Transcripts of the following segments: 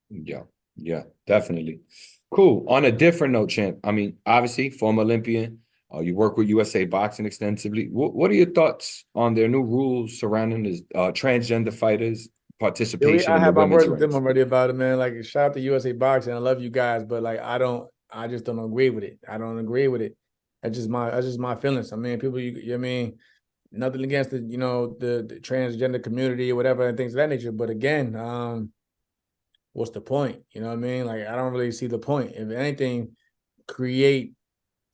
Yeah, yeah, definitely. Cool. On a different note, champ. I mean, obviously, former Olympian. You work with USA Boxing extensively. What are your thoughts on their new rules surrounding this transgender fighters' Yeah, participation I in the have my women's words with them ranks? already about it, man. Like, shout out to USA Boxing. I love you guys, but like, I just don't agree with it. I don't agree with it. That's just my feelings. I mean, people, I mean, nothing against the transgender community or whatever and things of that nature. But again, what's the point? You know what I mean? Like, I don't really see the point. If anything, create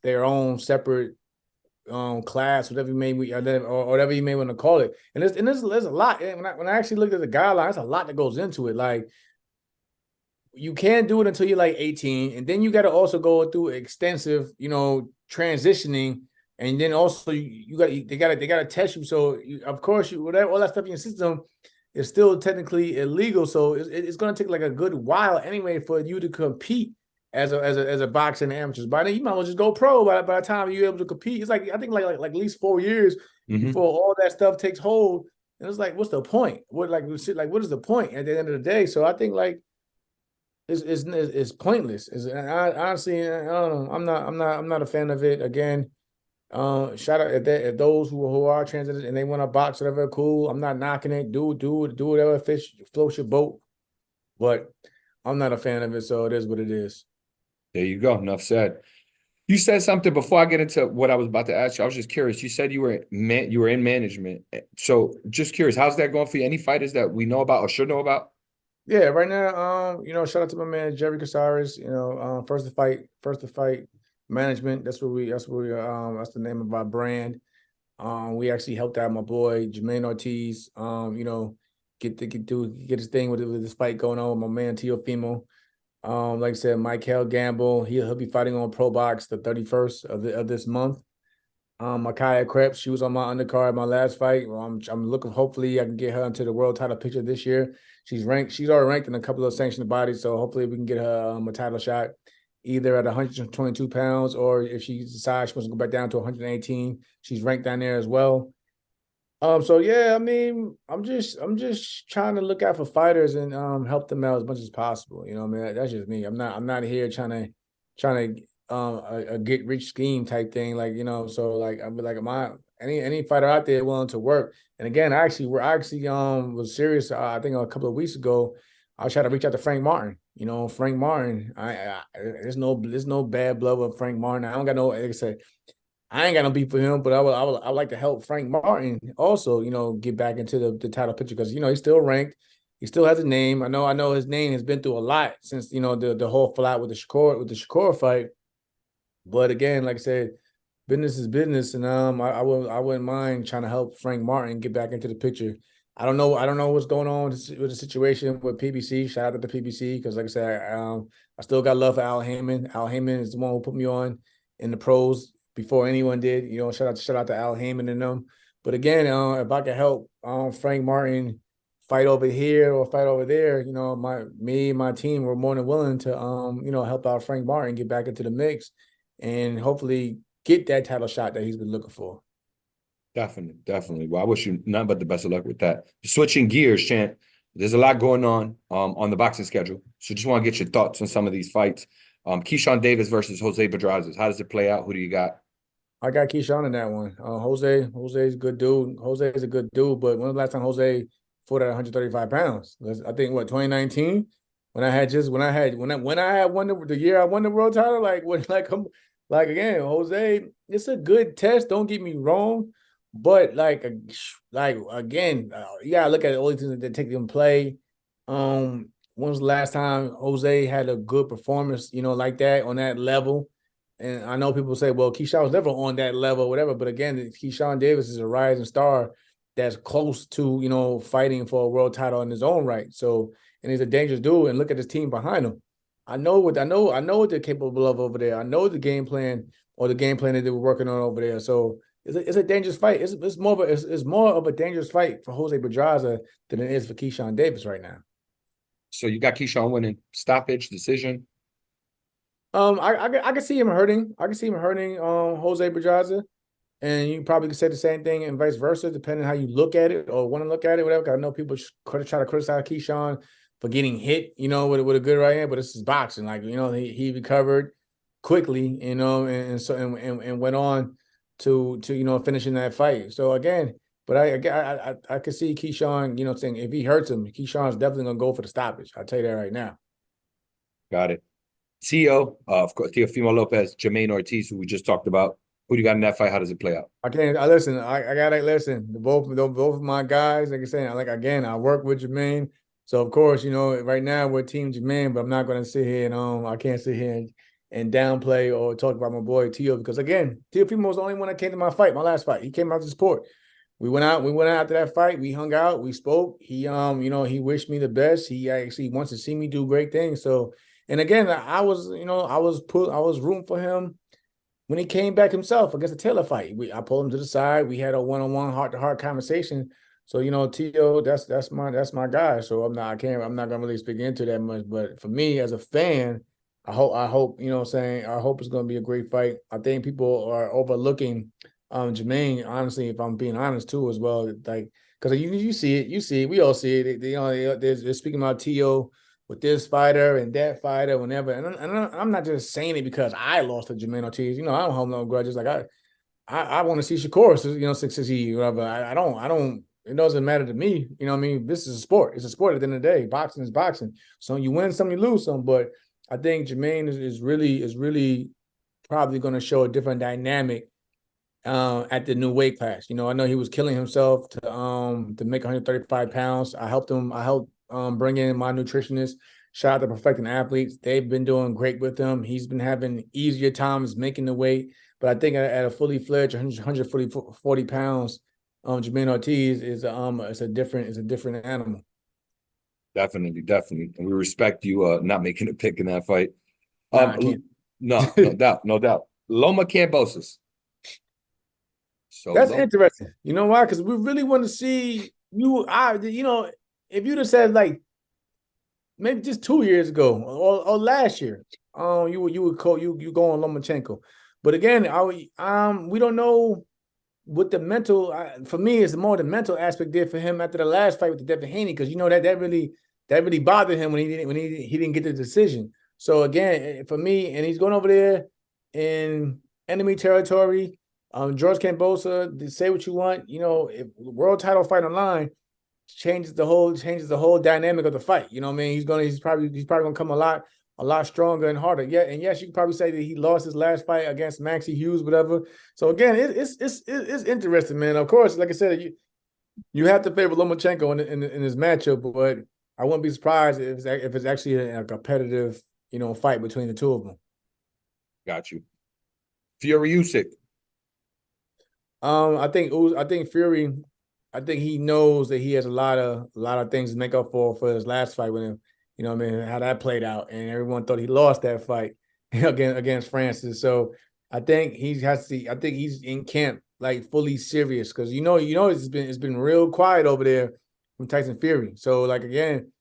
their own separate class, whatever you may or whatever you may want to call it. There's a lot. When I actually looked at the guidelines, there's a lot that goes into it. Like you can't do it until you're like 18, and then you got to also go through extensive, transitioning, and then also they got to test you. So of course you whatever all that stuff in your system is still technically illegal. So it's going to take like a good while anyway for you to compete as a boxer in the amateurs. By then you might as well just go pro by the time you're able to compete. It's like I think like at least 4 years Hmm. before all that stuff takes hold. And it's like, what's the point? What is the point at the end of the day? So I think like it's pointless. Honestly, I don't know. I'm not a fan of it. Again, shout out if those who are transgender and they want to box whatever, cool. I'm not knocking it. Do whatever fish floats your boat. But I'm not a fan of it, so it is what it is. There you go. Enough said. You said something before I get into what I was about to ask you. I was just curious. You said you were in management. So just curious, how's that going for you? Any fighters that we know about or should know about? Yeah, right now, shout out to my man Jerry Casares. First to fight management. That's the name of our brand. We actually helped out my boy Jamaine Ortiz. Get his thing with this fight going on with my man Teofimo. Like I said, Michael Gamble. He'll be fighting on Pro Box the 31st of this month. Micaiah Krebs, she was on my undercard my last fight. Well, I'm looking. Hopefully, I can get her into the world title picture this year. She's ranked. She's already ranked in a couple of sanctioned bodies, so hopefully we can get her a title shot either at 122 pounds or if she decides she wants to go back down to 118, she's ranked down there as well. So yeah, I mean, I'm just trying to look out for fighters and help them out as much as possible. You know, what I mean, that's just me. I'm not here trying to a get rich scheme type thing. Like, so like I'm like my any fighter out there willing to work. And again, I actually was serious. I think a couple of weeks ago, I was trying to reach out to Frank Martin. Frank Martin. There's no bad blood with Frank Martin. I don't got no like I said. I ain't got no beef with him, but I would like to help Frank Martin also, get back into the title picture because he's still ranked. He still has a name. I know his name has been through a lot since the whole flat with the Shakur fight. But again, like I said, business is business, and I wouldn't mind trying to help Frank Martin get back into the picture. I don't know what's going on with the situation with PBC. Shout out to the PBC because, like I said, I still got love for Al Heyman. Al Heyman is the one who put me on in the pros before anyone did. Shout out to Al Heyman and them. But again, if I could help Frank Martin fight over here or fight over there, my team were more than willing to help out Frank Martin get back into the mix and hopefully get that title shot that he's been looking for. Definitely, definitely. Well, I wish you nothing but the best of luck with that. Switching gears, champ. There's a lot going on the boxing schedule. So just want to get your thoughts on some of these fights. Keyshawn Davis versus Jose Pedraza. How does it play out? Who do you got? I got Keyshawn in that one. Jose's a good dude. Jose is a good dude, but when was the last time Jose fought at 135 pounds? I think what 2019 when I had just when I had won the year I won the world title. Like when like again, Jose, it's a good test. Don't get me wrong, but like again, you gotta look at all the things that take them play. When was the last time Jose had a good performance? Like that on that level. And I know people say, well, Keyshawn was never on that level, whatever. But again, Keyshawn Davis is a rising star that's close to, fighting for a world title in his own right. So, and he's a dangerous dude. And look at his team behind him. I know what they're capable of over there. I know the game plan or the game plan that they were working on over there. So it's a dangerous fight. It's more of a dangerous fight for Jose Pedraza than it is for Keyshawn Davis right now. So you got Keyshawn winning stoppage decision. I can see him hurting. I can see him hurting Jose Pedraza. And you probably could say the same thing and vice versa, depending on how you look at it or want to look at it, whatever. 'Cause I know people try to criticize Keyshawn getting hit, with a good right hand, but this is boxing. Like, he recovered quickly, and went on to finishing that fight. So again, but I could see Keyshawn, saying if he hurts him, Keyshawn's definitely gonna go for the stoppage. I'll tell you that right now. Got it. Teo, of course, Teofimo Lopez, Jamaine Ortiz, who we just talked about. Who do you got in that fight? How does it play out? I can't. I listen. I gotta listen. Both of my guys. Like I said, again, I work with Jamaine, so of course, right now we're Team Jamaine. But I'm not gonna sit here and I can't sit here and downplay or talk about my boy Teo, because again, Teofimo was the only one that came to my last fight. He came out to support. We went out after that fight. We hung out. We spoke. He he wished me the best. He actually wants to see me do great things. So, and again, I was rooting for him when he came back himself against the Taylor fight. I pulled him to the side. We had a one-on-one, heart-to-heart conversation. So, Teo, that's my guy. So I'm not gonna really speak into that much. But for me as a fan, I hope, I hope it's gonna be a great fight. I think people are overlooking Jamaine, honestly, if I'm being honest too, as well. Like, because you see it, we all see it. They're speaking about Teo with this fighter and that fighter, whenever. And I'm not just saying it because I lost to Jamaine Ortiz. I don't hold no grudges. Like I want to see Shakur, succeed. Whatever. I don't. It doesn't matter to me. What I mean? This is a sport. It's a sport at the end of the day. Boxing is boxing. So you win some, you lose some. But I think Jamaine is really probably going to show a different dynamic at the new weight class. I know he was killing himself to make 135 pounds. I helped bring in my nutritionist. Shout out to Perfecting Athletes. They've been doing great with him. He's been having easier times making the weight. But I think at a fully fledged 140 pounds, Jamaine Ortiz is a different animal. Definitely. And we respect you not making a pick in that fight. I can't. No doubt. Loma Kambosos. So That's interesting. You know why? Because we really want to see you. If you'd have said like maybe just 2 years ago or last year, you would call you go on Lomachenko. But again, we don't know what the mental. For me, it's more the mental aspect did for him after the last fight with the Devin Haney, because that really bothered him when he didn't get the decision. So again, for me, and he's going over there in enemy territory. George Kambosos, say what you want. If world title fight online changes the whole dynamic of the fight. You know what I mean? He's probably gonna come a lot stronger and harder. Yeah, and yes, you can probably say that he lost his last fight against Maxie Hughes, whatever. So again, it's interesting, man. Of course, like I said, you have to favor Lomachenko in this matchup, but I wouldn't be surprised if it's actually a competitive, fight between the two of them. Got you. Fury Usyk. I think Fury, I think he knows that he has a lot of things to make up for his last fight with him. You know what I mean? How that played out, and everyone thought he lost that fight against Francis. So I think I think he's in camp like fully serious, because it's been real quiet over there from Tyson Fury. So like again,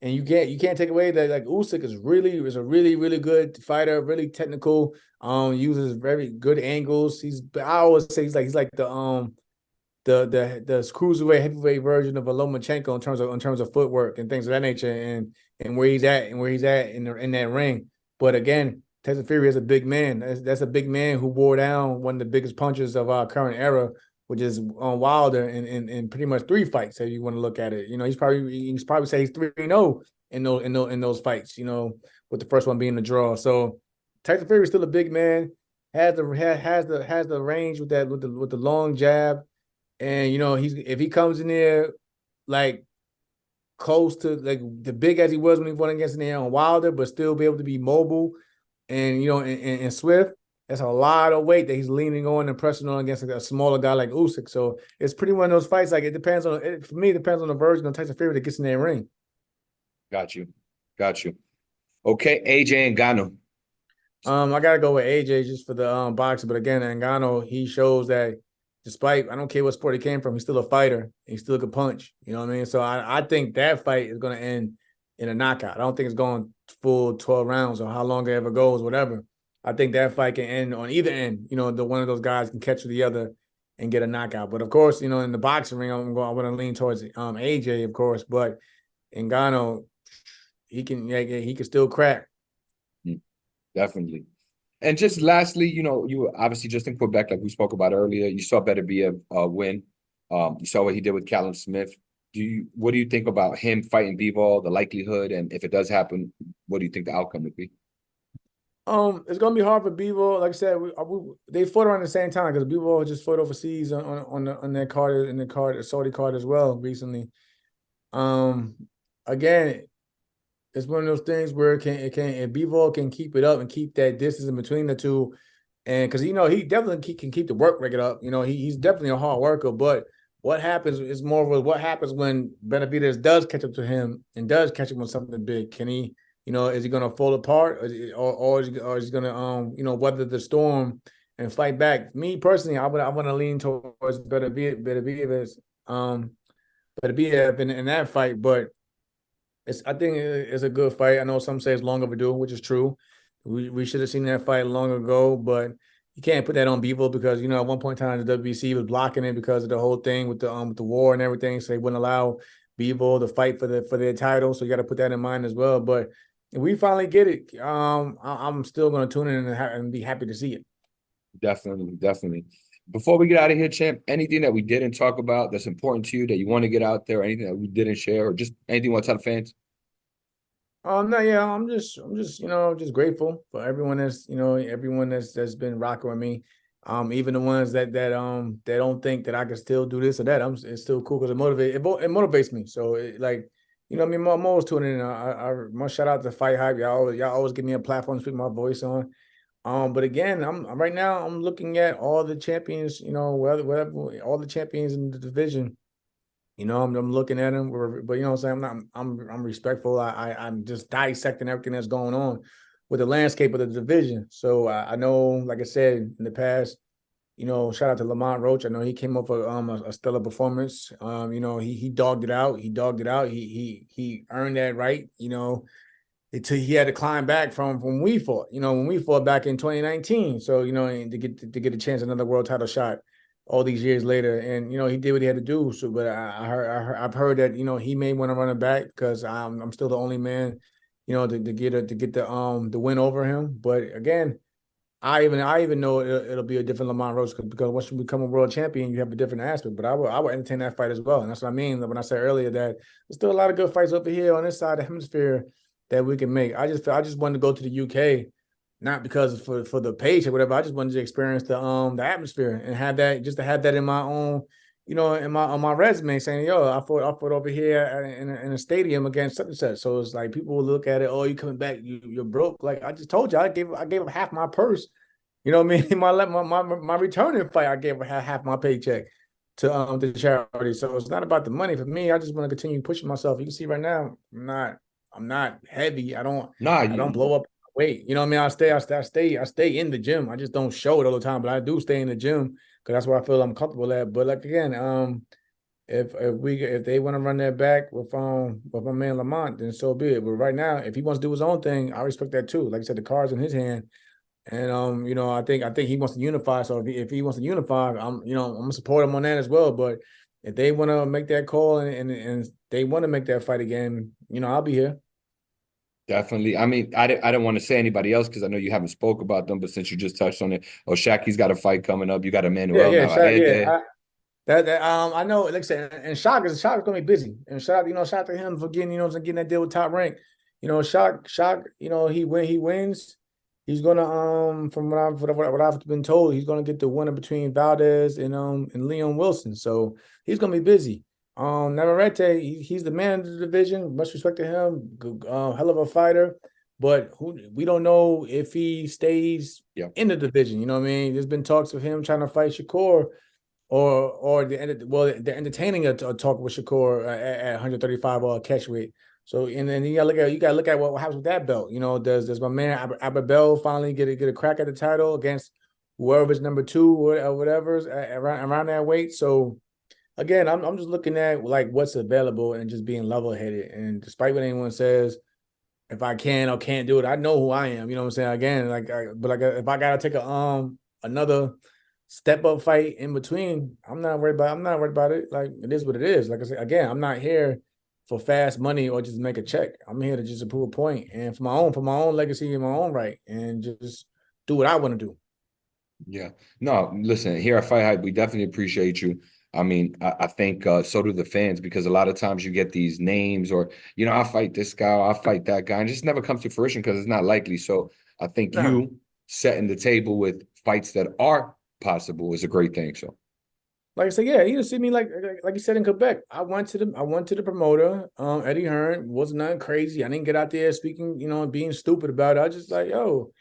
and you can't take away that like Usyk is a really good fighter, really technical. Uses very good angles. I always say he's like the cruiserweight heavyweight version of a Lomachenko in terms of footwork and things of that nature, and where he's at in that ring. But again, Tyson Fury is a big man. That's a big man who wore down one of the biggest punches of our current era, which is on Wilder in pretty much 3 fights. If you want to look at it, he's probably say he's 3-0 in those fights. With the first one being the draw. So Tyson Fury is still a big man. Has the range with the long jab, and if he comes in there like close to like the big as he was when he went against on Wilder, but still be able to be mobile and and swift. That's a lot of weight that he's leaning on and pressing on against a smaller guy like Usyk. So it's pretty one of those fights. Like for me, it depends on the version of Tyson Fury that gets in that ring. Got you. Okay, AJ Ngannou. I gotta go with AJ just for the boxing, but again, Ngannou, he shows that despite I don't care what sport he came from, he's still a fighter. He still could punch. You know what I mean? So I think that fight is gonna end in a knockout. I don't think it's going full 12 rounds or how long it ever goes, whatever. I think that fight can end on either end. The one of those guys can catch the other and get a knockout. But of course, in the boxing ring, I want to lean towards AJ, of course. But Ngannou, he can still crack. Definitely. And just lastly, you were obviously just in Quebec, like we spoke about earlier. You saw Beterbiev win. You saw what he did with Callum Smith. What do you think about him fighting Bivol, the likelihood, and if it does happen, what do you think the outcome would be? It's gonna be hard for Bivol. Like I said, they fought around the same time because Bivol just fought overseas on that card the Saudi card as well recently. Um, Again, it's one of those things where if Bivol can keep it up and keep that distance in between the two, and because he definitely can keep the work rate up. He's definitely a hard worker, but what happens is more of what happens when Benavidez does catch up to him and does catch him with something big. Can he? Is he going to fall apart, or is he going to weather the storm and fight back? Me personally, I want to lean towards Beterbiev, in that fight, but I think it's a good fight. I know some say it's long overdue, which is true. We should have seen that fight long ago, but you can't put that on Bivol because at one point in time the WBC was blocking it because of the whole thing with the war and everything, so they wouldn't allow Bivol to fight for their title. So you got to put that in mind as well. But if we finally get it, I'm still going to tune in and be happy to see it. Definitely, definitely. Before we get out of here, champ, anything that we didn't talk about that's important to you that you want to get out there, anything that we didn't share, or just anything you want to tell the fans? No, yeah, I'm just just grateful for everyone that's been rocking with me. Even the ones that don't think that I can still do this or that, it's still cool because it motivates me. So I mean, I'm always tuning in. My shout out to FightHype. Y'all always give me a platform to speak my voice on. But again, I'm looking at all the champions, whatever, all the champions in the division. I'm looking at them, but what I'm saying, I'm respectful. I'm just dissecting everything that's going on with the landscape of the division. So I know, like I said in the past, shout out to Lamont Roach. I know he came up with a stellar performance. He dogged it out. He dogged it out. He earned that right. He had to climb back from when we fought. When we fought back in 2019. So to get a chance at another world title shot all these years later, and he did what he had to do. So, but I've heard that he may want to run it back because I'm still the only man, to get the win over him. But again, I even know it'll be a different Lamont Rose because once you become a world champion, you have a different aspect. But I will entertain that fight as well, and that's what I mean when I said earlier that there's still a lot of good fights over here on this side of the hemisphere that we can make. I just wanted to go to the UK, not because for the page or whatever. I just wanted to experience the atmosphere and have that in my own, on my resume saying, yo, I fought over here in a stadium against such and such. So it's like people will look at it, oh, you coming back, you're broke. Like I just told you, I gave up half my purse. You know what I mean? My returning fight, I gave half my paycheck to the charity. So it's not about the money for me. I just want to continue pushing myself. You can see right now, I'm not heavy. I don't blow up weight. You know what I mean? I stay in the gym. I just don't show it all the time, but I do stay in the gym because that's where I feel I'm comfortable at. But like again, if they want to run that back with my man Lamont, then so be it. But right now, if he wants to do his own thing, I respect that too. Like I said, the cards in his hand. And I think he wants to unify. So if he wants to unify, I'm gonna support him on that as well. But if they want to make that call and they want to make that fight again, I'll be here. Definitely. I mean, I didn't want to say anybody else because I know you haven't spoke about them, but since you just touched on it, Shaki's got a fight coming up. You got Emmanuel now. I know. Like I said, and Shock is gonna be busy. And shout out to him for getting that deal with Top Rank. Shock. He wins. He's gonna from what I've been told, he's gonna get the winner between Valdez and Leon Wilson. So he's gonna be busy. Navarrete, he's the man of the division. Much respect to him. Hell of a fighter, but we don't know if he stays in the division. You know what I mean? There's been talks of him trying to fight Shakur, or they're entertaining a talk with Shakur at 135 catch weight. So and then you gotta look at what happens with that belt. Does my man Ababel finally get a crack at the title against whoever's number 2 or whatever's around that weight? So again, I'm just looking at like what's available and just being level headed. And despite what anyone says, if I can or can't do it, I know who I am. You know what I'm saying? Again, if I gotta take another step up fight in between, I'm not worried about it. Like it is what it is. Like I said, again, I'm not here for fast money or just make a check. I'm here to just prove a point and for my own legacy in my own right, and just do what I want to do. Yeah. No, listen, here at Fight Hype, we definitely appreciate you. I mean, I think so do the fans, because a lot of times you get these names or, I'll fight this guy, I'll fight that guy, and it just never comes to fruition because it's not likely. So I think Nah. you setting the table with fights that are possible is a great thing. So, Like I said, yeah, you see me like you said in Quebec. I went to the promoter, Eddie Hearn. Wasn't nothing crazy. I didn't get out there speaking, being stupid about it. I just like, yo,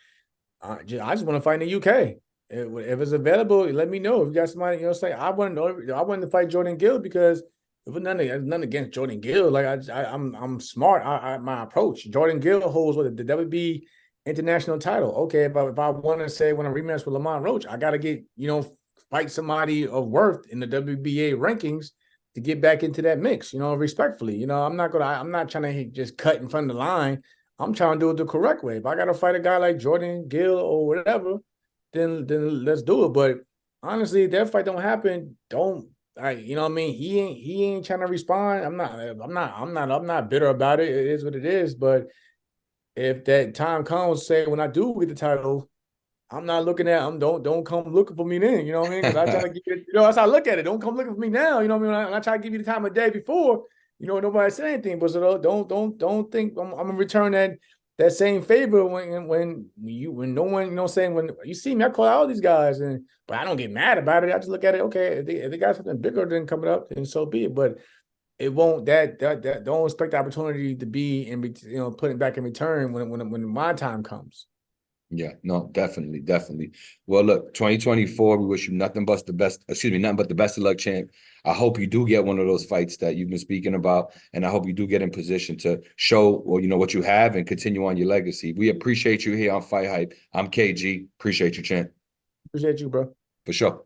I just want to fight in the UK. If it's available, let me know. If you got somebody, say I wanted to fight Jordan Gill because it was nothing against Jordan Gill. Like I'm smart. My approach. Jordan Gill holds the WB international title. Okay, if I want to say when I rematch with Lamont Roach, I got to get fight somebody of worth in the WBA rankings to get back into that mix. Respectfully. I'm not trying to just cut in front of the line. I'm trying to do it the correct way. If I got to fight a guy like Jordan Gill or whatever, then let's do it. But honestly, if that fight don't happen, don't you know what I mean? He ain't trying to respond. I'm not bitter about it. It is what it is. But if that time comes, say when I do get the title, I'm not looking at him. Don't come looking for me then. You know what I mean? Because I try to give you, that's how I look at it. Don't come looking for me now. You know what I mean? I try to give you the time of day before. Nobody said anything. But so don't think I'm gonna return that same favor when no one saying when you see me, I call out all these guys but I don't get mad about it. I just look at it. Okay, if they got something bigger than coming up, then so be it. But it won't that don't expect the opportunity to be put it back in return when my time comes. yeah, no, definitely, definitely. Well, look, 2024, we wish you nothing but the best, nothing but the best of luck, champ. I hope you do get one of those fights that you've been speaking about, and I hope you do get in position to show, what you have and continue on your legacy. We appreciate you here on Fight Hype. I'm KG. Appreciate you, champ. Appreciate you, bro. For sure.